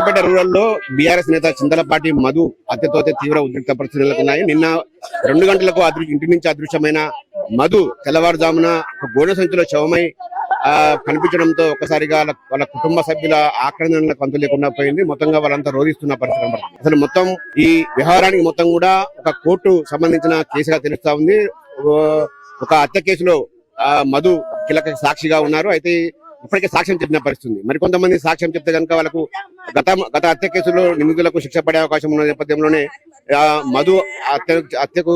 Suryapet rural లో BRS నేత చింతలపాటి మధు హత్యతో తీవ్ర ఉద్రిక్త పరిస్థితులు నెలకొన్నాయి. నిన్న 2 గంటలకు ఇంటి నుంచి అదృశ్యమైన మధు తెల్లవారుజామున ఒక గోనె సంచిలో శవమై కనిపించడంతో ఒక్కసారిగా వాళ్ళ కుటుంబ సభ్యుల ఆక్రందనలకు అంతు లేకుండా పోయింది. మొత్తంగా వాళ్ళంతా రోధిస్తున్న పరిస్థితి కనబడుతుంది. అసలు మొత్తం ఈ వ్యవహారానికి మొత్తం కూడా ఒక కోర్టు సంబంధించిన కేసుగా తెలుస్తా ఉంది. ఒక హత్య కేసులో మధు కీలక సాక్షిగా ఉన్నారు. అయితే ఇప్పటికే సాక్ష్యం చెప్పిన పరిస్థితుంది. మరికొంతమంది సాక్ష్యం చెప్తే కనుక వాళ్ళకు గత హత్య కేసులో నిందితులకు శిక్ష పడే అవకాశం ఉన్న నేపథ్యంలోనే మధు హత్యకు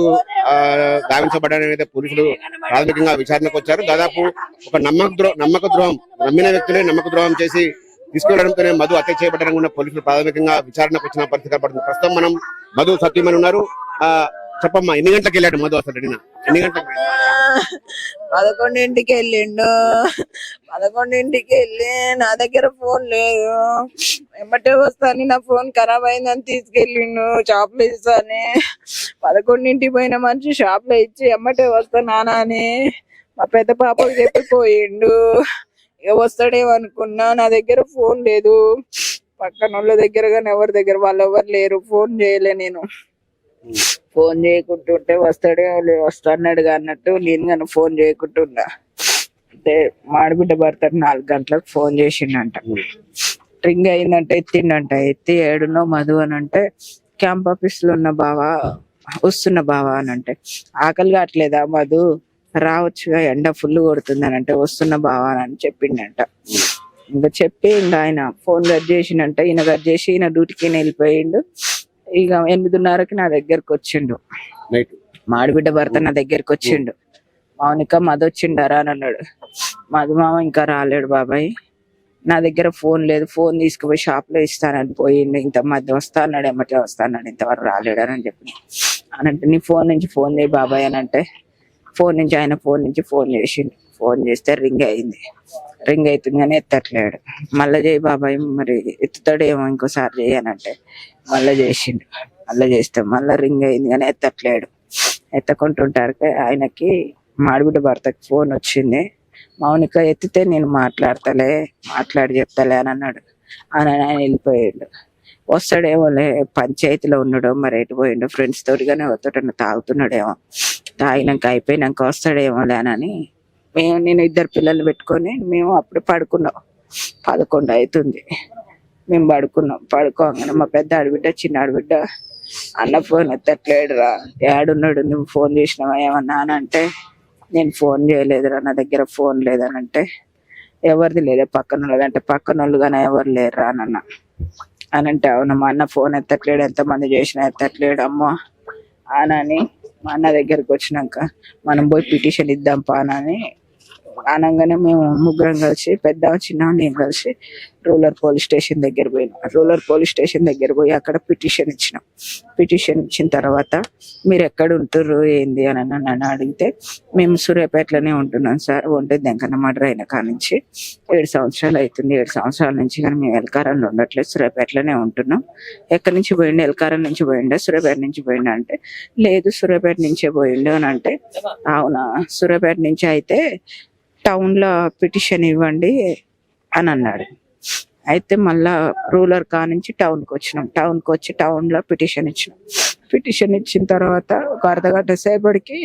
గావించబడ్డారనేది పోలీసులు ప్రాథమికంగా విచారణకు వచ్చారు. దాదాపు ఒక నమ్మక ద్రోహం నమ్మిన వ్యక్తులే నమ్మక ద్రోహం చేసి తీసుకెళ్లడంతోనే మధు హత్య చేయబడ్డారని కూడా పోలీసులు ప్రాథమికంగా విచారణకు వచ్చిన పరిస్థితి కనబడుతుంది. ప్రస్తుతం మనం మధు సత్యమని ఉన్నారు. చెప్పమ్మా, ఎన్ని గంటలకు వెళ్ళాడు మధు? అసలు ఎన్ని గంటలకు? 11ంటికి వెళ్ళిండు. 11ంటికి వెళ్ళి నా దగ్గర ఫోన్ లేదు. ఎమ్మటే వస్తాను, నా ఫోన్ ఖరాబ్ అయిందని తీసుకెళ్ళిండు షాప్ లో ఇస్తాని. 11ంటికి పోయిన మనిషి షాప్ లో ఇచ్చి ఎమ్మటే వస్తా నానా అని మా పెద్ద పాపకు చెప్పిపోయిండు. ఇక వస్తాడేమనుకున్నా. నా దగ్గర ఫోన్ లేదు. పక్కన వాళ్ళ దగ్గర కానీ ఎవరి దగ్గర వాళ్ళు ఎవరు లేరు. ఫోన్ చేయలే నేను. ఫోన్ చేయకుంటుంటే వస్తాడు అన్నట్టు నేను కానీ ఫోన్ చేయకుంటున్నా. అంటే మాడిబిడ్డ భర్త 4 గంటలకు ఫోన్ చేసిండంట. రింగ్ అయిందంట, ఎత్తిండంట. ఎత్తి ఏడునో మధు అని అంటే క్యాంప్ ఆఫీస్ లో ఉన్న బావా వస్తున్న బావా అని అంటే, ఆకలి కావట్లేదా మధు, రావచ్చుగా, ఎండ ఫుల్ కొడుతుంది అని అంటే వస్తున్న బావా అని చెప్పిండంట. ఇంకా చెప్పి ఇంకా ఆయన ఫోన్ కట్ చేసిండంట. ఈయన కట్ చేసి ఈయన డ్యూటీకి వెళ్ళిపోయిండు. ఇక 8:30కి నా దగ్గరకు వచ్చిండు. మాడిబిడ్డ భర్త నా దగ్గరకు వచ్చిండు. మౌనిక మధు వచ్చిండారా అని అన్నాడు. మధు మామ ఇంకా రాలేడు బాబాయ్, నా దగ్గర ఫోన్ లేదు, ఫోన్ తీసుకుపోయి షాప్ లో ఇస్తానని పోయిండు. ఇంత మధ్య వస్తా అన్నాడు, ఎమ్మటే వస్తా అన్నాడు, ఇంతవరకు రాలేడు అని చెప్పి అని అంటే, నీ ఫోన్ నుంచి ఫోన్ చేయి బాబాయ్ అని అంటే ఆయన ఫోన్ నుంచి ఫోన్ చేసిండు. ఫోన్ చేస్తే రింగ్ అయింది. రింగ్ అవుతుంది కానీ ఎత్తట్లేడు. మళ్ళా చేయి బాబాయ్, మరి ఎత్తుతాడేమో ఇంకోసారి చేయనంటే మళ్ళా చేసిండు. మళ్ళా చేస్తే మళ్ళా రింగ్ అయింది కానీ ఎత్తట్లేడు. ఎత్తకుంటుంటారు ఆయనకి మాడిబిడ్డ భర్తకి ఫోన్ వచ్చింది. మౌనిక ఎత్తితే నేను మాట్లాడి చెప్తాలే అని అన్నాడు. ఆయన వెళ్ళిపోయాడు. వస్తాడేమోలే, పంచాయతీలో ఉన్నాడో మరి ఎటు పోయిండో, ఫ్రెండ్స్ తోటిగానే వస్తాడన్నా తాగుతున్నాడేమో, తాగినాక అయిపోయినాక వస్తాడేమోలే అని నేను 2 పిల్లలు పెట్టుకొని మేము అప్పుడు పడుకున్నాం. 11 అవుతుంది. మేము పడుకోగానే మా పెద్ద ఆడబిడ్డ చిన్న ఆడబిడ్డ, అన్న ఫోన్ ఎత్తట్లేడురా, ఏడున్నాడు, నువ్వు ఫోన్ చేసినావా ఏమన్నా అని అంటే, నేను ఫోన్ చేయలేదురా, నా దగ్గర ఫోన్ లేదని అంటే, ఎవరిది లేదా పక్కన వాళ్ళదంటే, పక్కన వాళ్ళు కానీ ఎవరు లేరురా అని అంటే, అవును మా అన్న ఫోన్ ఎత్తట్లేడు, ఎంతమంది చేసినా ఎత్తట్లేడు అమ్మో అని మా అన్న దగ్గరకు వచ్చినాక మనం పోయి పిటిషన్ ఇద్దాం పానని అనగానే మేము ముగ్గురం కలిసి, పెద్ద చిన్న నేను కలిసి రూరల్ పోలీస్ స్టేషన్ దగ్గర పోయినాం. రూరల్ పోలీస్ స్టేషన్ దగ్గర పోయి అక్కడ పిటిషన్ ఇచ్చినాం. పిటిషన్ ఇచ్చిన తర్వాత మీరు ఎక్కడ ఉంటుర్రు ఏంది అని నన్ను అడిగితే, మేము సూర్యాపేటలోనే ఉంటున్నాం సార్, ఒంటి దెంకన్న మర్డర్ అయిన కాడ నుంచి 7 సంవత్సరాలు అవుతుంది. 7 సంవత్సరాల నుంచి కానీ మేము ఎల్కారంలో ఉండట్లేదు, సూర్యాపేటలోనే ఉంటున్నాం. ఎక్కడి నుంచి పోయిండు? ఎల్కారం నుంచి పోయిండా, సూర్యాపేట నుంచి పోయిండా అంటే, లేదు సూర్యాపేట నుంచే పోయిండు అని అంటే, అవునా సూర్యాపేట నుంచి అయితే టౌన్ లో పిటిషన్ ఇవ్వండి అని అన్నాడు. అయితే మళ్ళా రూరల్ కా నుంచి టౌన్కి వచ్చినాం. టౌన్కి వచ్చి టౌన్ లో పిటిషన్ ఇచ్చినాం. పిటిషన్ ఇచ్చిన తర్వాత ఒక అర్ధగంట సేపటికి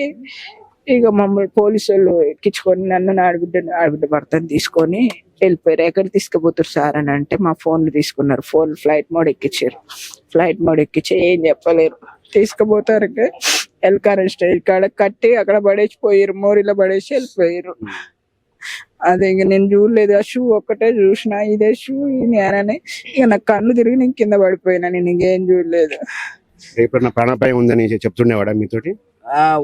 ఇక మమ్మల్ని పోలీసు వాళ్ళు ఎక్కించుకొని నన్ను ఆడబిడ్డ భర్తను తీసుకొని వెళ్ళిపోయారు. ఎక్కడ తీసుకుపోతారు సార్ అని అంటే, మా ఫోన్లు తీసుకున్నారు. ఫోన్ ఫ్లైట్ మోడ్ ఎక్కించారు. ఫ్లైట్ మోడ్ ఎక్కించి ఏం చెప్పలేరు. తీసుకుపోతారు ఎల్కారెన్ స్టైల్ కాడ కట్టి అక్కడ పడేసిపోయారు. మోరీలో పడేసి వెళ్ళిపోయారు. అదే ఇక నేను చూడలేదు. ఆ షూ ఒక్కటే చూసిన, ఇదే షూ నేనని. ఇక నాకు కళ్ళు తిరిగి నేను కింద పడిపోయినా. నేను ఇంకేం చూడలేదు. ప్రాణాపాయం ఉందని చెప్తుండేవాడా మీతోటి?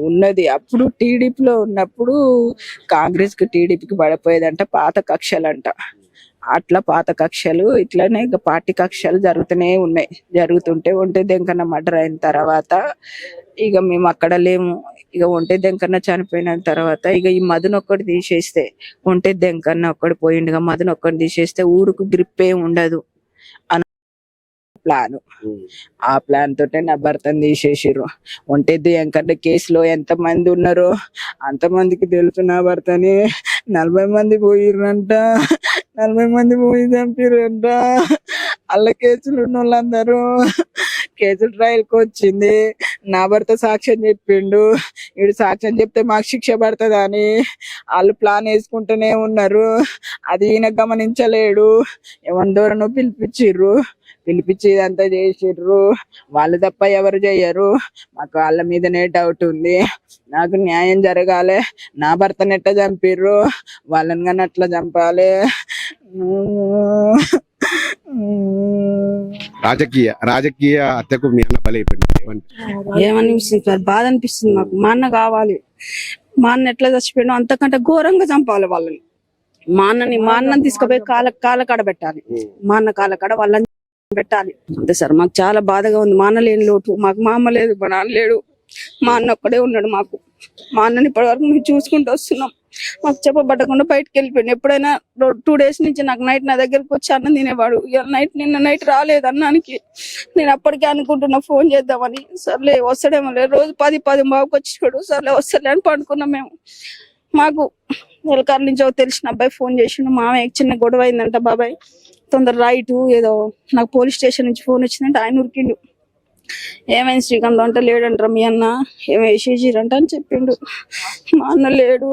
ఉన్నది. అప్పుడు టీడీపీలో ఉన్నప్పుడు కాంగ్రెస్ కి టీడీపీకి పడిపోయేదంట పాత కక్షలంట. అట్లా పాత కక్షలు ఇట్లానే ఇక పార్టీ కక్షలు జరుగుతూనే ఉన్నాయి. జరుగుతుంటే ఒంటి దెంకన్న మర్డర్ అయిన తర్వాత ఇక మేము అక్కడ లేము. ఇక ఒంటి దెంకన్న చనిపోయిన తర్వాత ఇక ఈ మధును ఒక్కటి తీసేస్తే, ఒంటి దెంకన్న ఒక్కడు పోయిండుగా, మధును ఒక్కటి తీసేస్తే ఊరుకు గ్రిప్ ఏం ఉండదు అని ప్లాన్. ఆ ప్లాన్ తోటే నా భర్తను తీసేసిర్రు. ఒంటి దెంకన్న కేసులో ఎంత మంది ఉన్నారో అంతమందికి తెలుసు నా భర్తని. 40 మంది పోయిర్రంట, 40 మంది పోయి చంపిర్రంట. అల్ల కేసులు ఉన్న వాళ్ళందరూ కేసులు ట్రయల్కి వచ్చింది. నా భర్త సాక్ష్యం చెప్పిండు, వీడు సాక్ష్యం చెప్తే మాకు శిక్ష పడుతుంది అని వాళ్ళు ప్లాన్ వేసుకుంటూనే ఉన్నారు. అది ఈయన గమనించలేడు. ఎవరి దూరను పిలిపించి ఇదంతా చేసిర్రు. వాళ్ళు తప్ప ఎవరు చెయ్యరు. మాకు వాళ్ళ మీదనే డౌట్ ఉంది. నాకు న్యాయం జరగాలి. నా భర్తను ఎట్లా చంపిర్రు, వాళ్ళని కానీ అట్లా చంపాలి. రాజకీయ హత్యకు మీ అన్న బలైపోయింది. ఏమనిపిస్తుంది సార్, బాధ అనిపిస్తుంది మాకు. మా అన్న కావాలి. మా అన్న ఎట్లా చచ్చిపోయాడో అంతకంటే ఘోరంగా చంపాలి వాళ్ళని. మా అన్నని తీసుకుపోయి కాళ్ళ కాడ పెట్టాలి. మా అన్న కాళ్ళ కాడ వాళ్ళని పెట్టాలి. అంతే సార్, మాకు చాలా బాధగా ఉంది. మా అన్న లేని లోటు. మాకు మా అమ్మ లేదు, మా నాన్న లేడు. మా అన్న ఒక్కడే ఉన్నాడు మాకు. మా అన్నని ఇప్పటి వరకు మేము చూసుకుంటూ వస్తున్నాం. మాకు చెప్పబట్టకుండా బయటకు వెళ్ళిపోయాడు. ఎప్పుడైనా 2 days నుంచి నాకు నైట్ నా దగ్గరకు వచ్చి అన్నం తినేవాడు. నిన్న నైట్ రాలేదు అన్నానికి. నేను అప్పటికే అనుకుంటున్నా ఫోన్ చేద్దామని. సర్లే వస్తాడేమో లేదు, రోజు 10 బాబుకి వచ్చాడు. సర్లే వస్తలే అని పండుకున్నాం మేము. మాకు నెలకారు నుంచి తెలిసిన అబ్బాయి ఫోన్ చేసిండు, మామయ్య చిన్న గొడవ అయిందంట బాబాయ్, తొందర రైటు ఏదో నాకు పోలీస్ స్టేషన్ నుంచి ఫోన్ వచ్చిందంటే ఆయన ఉరికిండు. ఏమైంది శ్రీకాంత్ అంటే, లేడంటారా మీ అన్న, ఏమో వేసేసిరంట అని చెప్పిండు. మా అన్న లేడు.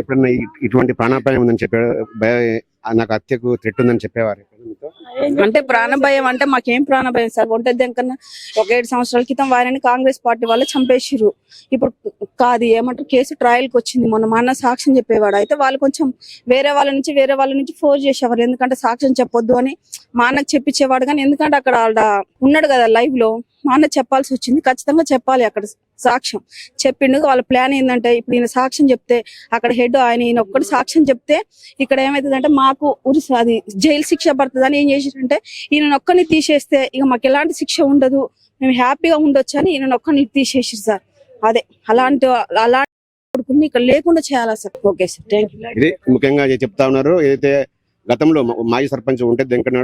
ఎప్పుడన్నా ఇటువంటి ప్రాణాపాయం ఉందని చెప్పాడు, నాకు హత్యకు థ్రెట్ ఉందని చెప్పేవారు మీతో? అంటే ప్రాణ భయం అంటే మాకేం ప్రాణ భయం సార్. ఒంటరి కన్నా ఒక 7 సంవత్సరాల క్రితం వారిని కాంగ్రెస్ పార్టీ వాళ్ళు చంపేసిర్రు. ఇప్పుడు కాదు ఏమంటారు, కేసు ట్రయల్ కి వచ్చింది. మొన్న మా అన్న సాక్ష్యం చెప్పేవాడు. అయితే వాళ్ళు కొంచెం వేరే వాళ్ళ నుంచి ఫోర్స్ చేసేవారు. ఎందుకంటే సాక్ష్యం చెప్పొద్దు అని మా అన్నకు చెప్పించేవాడు. కానీ ఎందుకంటే అక్కడ ఉన్నాడు కదా లైవ్ లో, మా అన్న చెప్పాల్సి వచ్చింది. ఖచ్చితంగా చెప్పాలి అక్కడ సాక్ష్యం. చెప్పిండు. వాళ్ళ ప్లాన్ ఏంటంటే, ఇప్పుడు ఈయన సాక్ష్యం చెప్తే అక్కడ హెడ్ ఈయన ఒక్కటి సాక్ష్యం చెప్తే ఇక్కడ ఏమవుతుందంటే మాకు అది జైలు శిక్ష పడుతుంది అని ఏం చేసిరంటే, ఈయన ఒక్కరిని తీసేస్తే ఇక మాకు ఎలాంటి శిక్ష ఉండదు, మేము హ్యాపీగా ఉండొచ్చు అని ఈయన ఒక్కరిని తీసేసారు సార్. అదే అలాంటి కొడుకుని ఇక్కడ లేకుండా చేయాలా sir. Okay sir, thank you. ఇది ముఖ్యంగా చెప్తా ఉన్నారు. ఏదైతే గతంలో మాజీ సర్పంచ్ వెంకట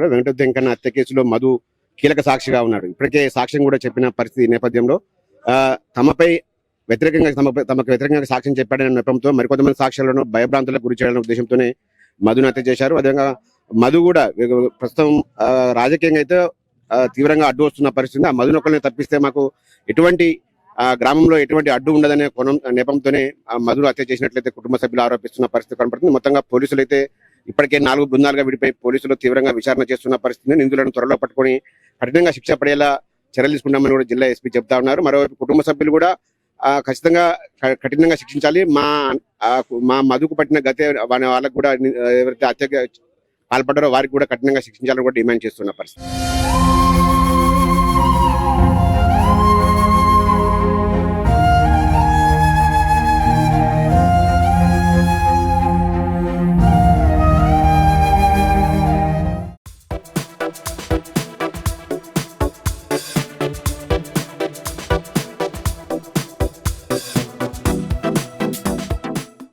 వెంకన్న హత్య కేసులో మధు కీలక సాక్షిగా ఉన్నాడు. ఇప్పటికే సాక్ష్యం కూడా చెప్పిన పరిస్థితి నేపథ్యంలో తమకు వ్యతిరేకంగా సాక్ష్యం చెప్పాడనే నెపంతో మరికొంతమంది సాక్ష్యాలను భయభ్రాంతులకు గురి చేయాలనే ఉద్దేశంతోనే మధును హత్య చేశారు. అదేవిధంగా మధు కూడా ప్రస్తుతం రాజకీయంగా అయితే తీవ్రంగా అడ్డు వస్తున్న పరిస్థితి. ఆ మధును ఒకరిని తప్పిస్తే మాకు ఎటువంటి గ్రామంలో ఎటువంటి అడ్డు ఉండదనే నెపంతోనే మధును హత్య చేసినట్లయితే కుటుంబ సభ్యులు ఆరోపిస్తున్న పరిస్థితి కనపడుతుంది. మొత్తంగా పోలీసులు అయితే ఇప్పటికే 4 బృందాలుగా విడిపోయి పోలీసులు తీవ్రంగా విచారణ చేస్తున్న పరిస్థితిని, నిందితులను త్వరలో పట్టుకొని కఠినంగా శిక్ష పడేలా చర్యలు తీసుకుంటామని కూడా జిల్లా ఎస్పీ చెప్తా ఉన్నారు. మరోవైపు కుటుంబ సభ్యులు కూడా ఖచ్చితంగా కఠినంగా శిక్షించాలి. మా మధుకు పట్టిన గతే వాళ్ళకు కూడా ఎవరైతే హత్యకు పాల్పడ్డారో వారికి కూడా కఠినంగా శిక్షించాలని కూడా డిమాండ్ చేస్తున్న పరిస్థితి.